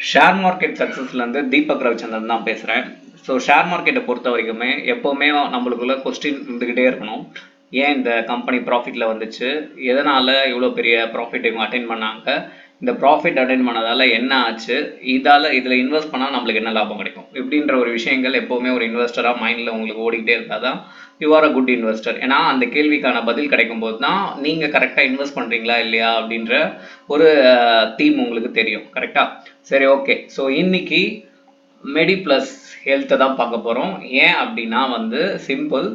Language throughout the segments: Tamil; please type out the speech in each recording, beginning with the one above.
ஷேர் மார்க்கெட் சக்ஸஸ்லேருந்து தீபக் ரவிச்சந்திரன் தான் பேசுகிறேன். ஸோ ஷேர் மார்க்கெட்டை பொறுத்த வரைக்குமே எப்போவுமே நம்மளுக்குள்ள கொஸ்டின் இருந்துக்கிட்டே இருக்கணும். ஏன் இந்த கம்பெனி ப்ராஃபிட்டில் வந்துச்சு, எதனால் இவ்வளோ பெரிய ப்ராஃபிட் இவங்க அட்டைன் பண்ணாங்க, இந்த ப்ராஃபிட் அட்டைன் பண்ணதால் என்ன ஆச்சு, இதில் இன்வெஸ்ட் பண்ணால் நம்மளுக்கு என்ன லாபம் கிடைக்கும், இப்படின்ற ஒரு விஷயங்கள் எப்போவுமே ஒரு இன்வெஸ்டராக மைண்டில் உங்களுக்கு ஓடிக்கிட்டே இருந்தால் தான் you are a good investor. ஏன்னா அந்த கேள்விக்கான பதில் கிடைக்கும் போது தான் நீங்கள் கரெக்டாக இன்வெஸ்ட் பண்ணுறீங்களா இல்லையா அப்படின்ற ஒரு தீம் உங்களுக்கு தெரியும். கரெக்டாக? சரி, ஓகே. ஸோ இன்னைக்கு மெடி ப்ளஸ் ஹெல்த்தை தான் பார்க்க போகிறோம். ஏன் அப்படின்னா சிம்பிள்,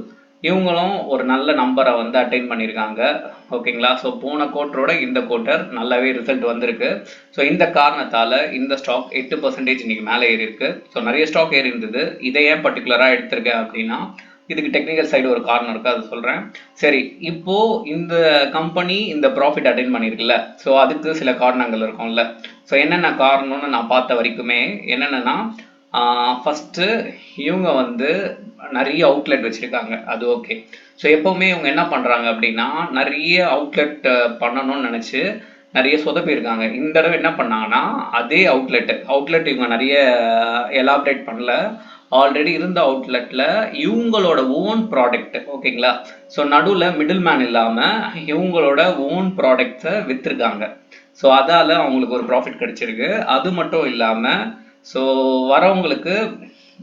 இவங்களும் ஒரு நல்ல நம்பரை அட்டைன் பண்ணியிருக்காங்க. ஓகேங்களா? ஸோ போன குவார்ட்டரோட இந்த குவார்ட்டர் நல்லாவே ரிசல்ட் வந்திருக்கு. ஸோ இந்த காரணத்தால் இந்த ஸ்டாக் 8% இன்னைக்கு மேலே ஏறி இருக்கு. ஸோ நிறைய ஸ்டாக் ஏறி இருந்தது. இதை ஏன் பர்டிகுலராக எடுத்திருக்கேன் அப்படின்னா, இதுக்கு டெக்னிக்கல் சைடு ஒரு காரணம் இருக்குது, அது சொல்கிறேன். சரி, இப்போது இந்த கம்பெனி இந்த ப்ராஃபிட் அட்டைன் பண்ணியிருக்குல்ல, ஸோ அதுக்கு சில காரணங்கள் இருக்கும்ல. ஸோ என்னென்ன காரணம்னு நான் பார்த்த வரைக்குமே என்னென்னா, ஃபஸ்ட்டு இவங்க நிறைய அவுட்லெட் வச்சுருக்காங்க, அது ஓகே. ஸோ எப்போவுமே இவங்க என்ன பண்ணுறாங்க அப்படின்னா, நிறைய அவுட்லெட் பண்ணணும்னு நினச்சி நிறைய சொதப்பியிருக்காங்க. இந்த தடவை என்ன பண்ணாங்கன்னா, அதே அவுட்லெட் இவங்க நிறைய எலாபரேட் பண்ணல. ஆல்ரெடி இருந்த அவுட்லெட்டில் இவங்களோட ஓன் ப்ராடக்ட், ஓகேங்களா? ஸோ நடுவில் மிடில் மேன் இல்லாமல் இவங்களோட ஓன் ப்ராடக்ட்ஸை விற்றுருக்காங்க. ஸோ அதால் அவங்களுக்கு ஒரு ப்ராஃபிட் கிடச்சிருக்கு. அது மட்டும் இல்லாமல் ஸோ வரவங்களுக்கு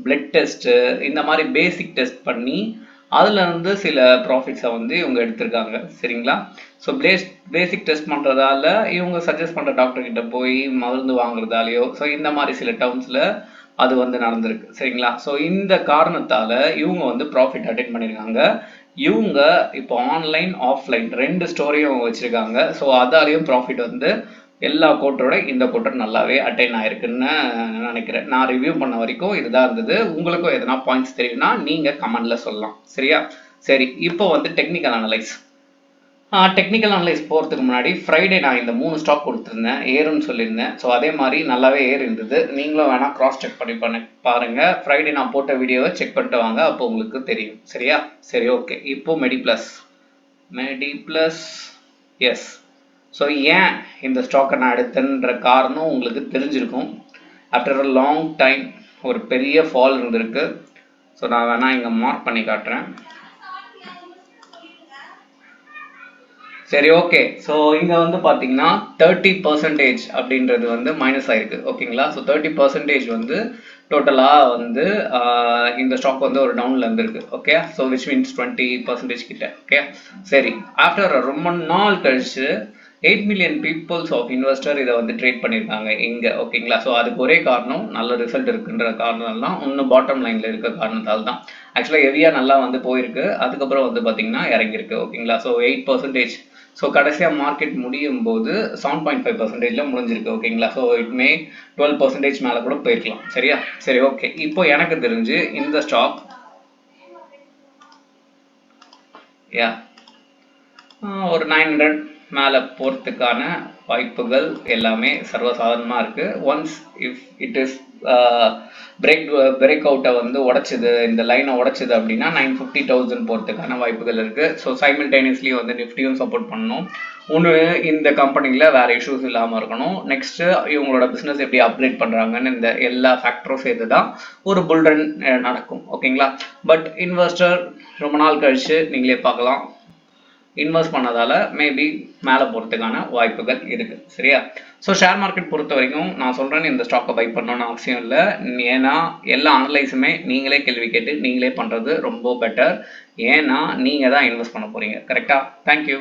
பிளட் டெஸ்ட்டு இந்த மாதிரி பேசிக் டெஸ்ட் பண்ணி அதுலேருந்து சில ப்ராஃபிட்ஸை இவங்க எடுத்திருக்காங்க. சரிங்களா? ஸோ பேசிக் டெஸ்ட் பண்ணுறதால இவங்க சஜஸ்ட் பண்ணுற டாக்டர்கிட்ட போய் மருந்து வாங்குறதாலையோ ஸோ இந்த மாதிரி சில டவுன்ஸில் அது நடந்திருக்கு. சரிங்களா? ஸோ இந்த காரணத்தால் இவங்க ப்ராஃபிட் அட்டைன் பண்ணியிருக்காங்க. இவங்க இப்போ ஆன்லைன் ஆஃப்லைன் 2 ஸ்டோரியும் வச்சுருக்காங்க. ஸோ அதாலேயும் ப்ராஃபிட் எல்லா குவார்ட்டரோட இந்த குவார்ட்டர் நல்லாவே அட்டைன் ஆயிருக்குன்னு நினைக்கிறேன். நான் ரிவ்யூ பண்ண வரைக்கும் இதுதான் இருந்தது. உங்களுக்கும் எதனா பாயிண்ட்ஸ் தெரியும்னா நீங்கள் கமெண்டில் சொல்லலாம். சரியா? சரி, இப்போ டெக்னிக்கல் அனலைஸ். டெக்னிக்கல் அனலைஸ் போகிறதுக்கு முன்னாடி ஃப்ரைடே நான் இந்த 3 ஸ்டாக் கொடுத்துருந்தேன், ஏறுன்னு சொல்லியிருந்தேன். ஸோ அதே மாதிரி நல்லாவே ஏறி இருந்தது. நீங்களும் வேணால் க்ராஸ் செக் பண்ணி பாருங்கள். ஃப்ரைடே நான் போட்ட வீடியோவை செக் பண்ணிட்டு வாங்க, அப்போ உங்களுக்கு தெரியும். சரியா? சரி, ஓகே. இப்போது மெடி ப்ளஸ் எஸ். ஸோ ஏன் இந்த ஸ்டாக்கை நான் எடுத்தேன்ற காரணம் உங்களுக்கு தெரிஞ்சிருக்கும். ஆஃப்டர் அ லாங் டைம் ஒரு பெரிய ஃபால் இருந்திருக்கு. ஸோ நான் வேணால் இங்கே மார்க் பண்ணி காட்டுறேன். சரி, ஓகே. ஸோ இங்கே பார்த்தீங்கன்னா 30% அப்படின்றது மைனஸ் ஆயிருக்கு. ஓகேங்களா? ஸோ 30% டோட்டலாக இந்த ஸ்டாக் ஒரு டவுனில் இருந்திருக்கு. ஓகே? ஸோ விச் மீன்ஸ் 20% கிட்ட. ஓகே? சரி, ஆஃப்டர் ரொம்ப நாள் கழிச்சு 8 மில்லியன் பீப்புள்ஸ் ஆஃப் இன்வெஸ்டர் இதை ட்ரேட் பண்ணியிருக்காங்க இங்கே. ஓகேங்களா? ஸோ அதுக்கு ஒரே காரணம் நல்ல ரிசல்ட் இருக்குன்ற காரணம் தான், இன்னும் பாட்டம் லைனில் இருக்க காரணத்தால் தான். ஆக்சுவலாக ஹெவியாக நல்லா போயிருக்கு, அதுக்கப்புறம் பார்த்தீங்கன்னா இறங்கியிருக்கு. ஓகேங்களா? ஸோ 8%. ஸோ கடைசியாக மார்க்கெட் முடியும் போது 7.5% முடிஞ்சிருக்கு. ஓகேங்களா? ஸோ இட் மே 12% மேலே கூட போயிருக்கலாம். சரியா? சரி, ஓகே. இப்போ எனக்கு தெரிஞ்சு இந்த ஸ்டாக் ஒரு 900 மேலே போகிறதுக்கான வாய்ப்புகள் எல்லாமே சர்வசாதாரணமாக இருக்குது. Once if it is break அவுட்டை உடைச்சிது, இந்த லைனை உடைச்சிது அப்படின்னா 950,000 போகிறதுக்கான வாய்ப்புகள் இருக்குது. ஸோ சைமல்டேனியஸ்லி நிஃப்டியும் சப்போர்ட் பண்ணணும். ஒன்று, இந்த கம்பெனியில் வேறு இஷ்யூஸ் இல்லாமல் இருக்கணும். நெக்ஸ்ட்டு இவங்களோட பிஸ்னஸ் எப்படி அப்கிரேட் பண்ணுறாங்கன்னு இந்த எல்லா ஃபேக்டரும் சேர்த்து தான் ஒரு புல்ரன் நடக்கும். ஓகேங்களா? பட் இன்வெஸ்டர் ரொம்ப நாள் கழித்து நீங்களே பார்க்கலாம், இன்வெஸ்ட் பண்ணதால் மேபி மேலே போகிறதுக்கான வாய்ப்புகள் இருக்குது. சரியா? ஸோ ஷேர் மார்க்கெட் பொறுத்த வரைக்கும் நான் சொல்கிறேன்னு இந்த ஸ்டாக்கை பை பண்ணணும்னு அவசியம் இல்லை. ஏன்னா எல்லா அனலைஸுமே நீங்களே கேள்வி கேட்டு நீங்களே பண்ணுறது ரொம்ப பெட்டர். ஏன்னா நீங்கள் தான் இன்வெஸ்ட் பண்ண போகிறீங்க. கரெக்டாக? தேங்க்யூ.